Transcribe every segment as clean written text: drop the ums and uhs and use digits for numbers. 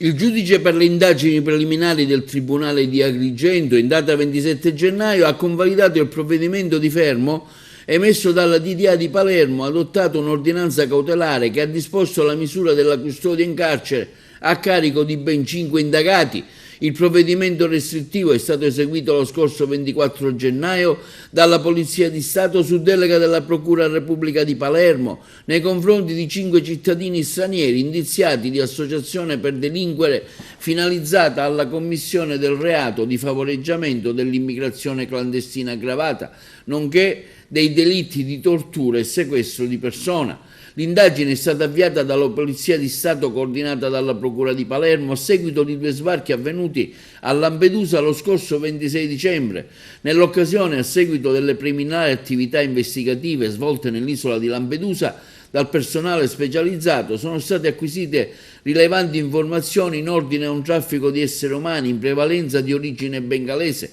Il giudice per le indagini preliminari del Tribunale di Agrigento, in data 27 gennaio, ha convalidato il provvedimento di fermo emesso dalla DDA di Palermo, ha adottato un'ordinanza cautelare che ha disposto la misura della custodia in carcere a carico di ben 5 indagati. Il provvedimento restrittivo è stato eseguito lo scorso 24 gennaio dalla Polizia di Stato su delega della Procura Repubblica di Palermo nei confronti di 5 cittadini stranieri indiziati di associazione per delinquere finalizzata alla commissione del reato di favoreggiamento dell'immigrazione clandestina aggravata, nonché dei delitti di tortura e sequestro di persona. L'indagine è stata avviata dalla Polizia di Stato coordinata dalla Procura di Palermo a seguito di 2 sbarchi avvenuti a Lampedusa lo scorso 26 dicembre. Nell'occasione, a seguito delle preliminari attività investigative svolte nell'isola di Lampedusa dal personale specializzato, sono state acquisite rilevanti informazioni in ordine a un traffico di esseri umani in prevalenza di origine bengalese,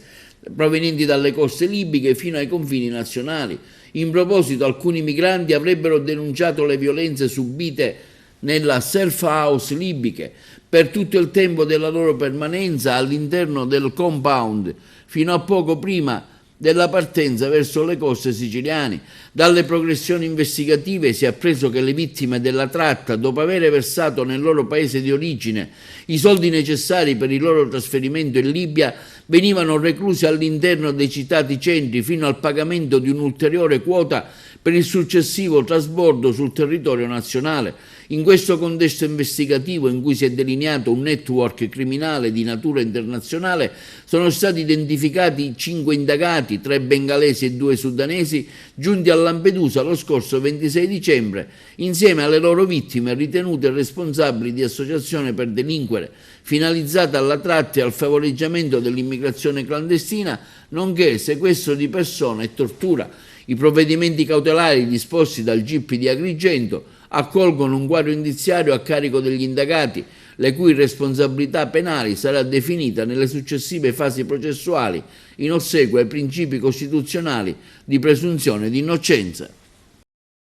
provenienti dalle coste libiche fino ai confini nazionali. In proposito, alcuni migranti avrebbero denunciato le violenze subite nella surf house libiche per tutto il tempo della loro permanenza all'interno del compound, fino a poco prima della partenza verso le coste siciliane. Dalle progressioni investigative si è appreso che le vittime della tratta, dopo aver versato nel loro paese di origine i soldi necessari per il loro trasferimento in Libia, venivano recluse all'interno dei citati centri fino al pagamento di un'ulteriore quota per il successivo trasbordo sul territorio nazionale. In questo contesto investigativo, in cui si è delineato un network criminale di natura internazionale, sono stati identificati 5 indagati, 3 bengalesi e 2 sudanesi, giunti a Lampedusa lo scorso 26 dicembre, insieme alle loro vittime ritenute responsabili di associazione per delinquere finalizzata alla tratta e al favoreggiamento dell'immigrazione clandestina, nonché sequestro di persone e tortura. I provvedimenti cautelari disposti dal GIP di Agrigento accolgono un quadro indiziario a carico degli indagati, le cui responsabilità penali sarà definita nelle successive fasi processuali in ossequio ai principi costituzionali di presunzione di innocenza.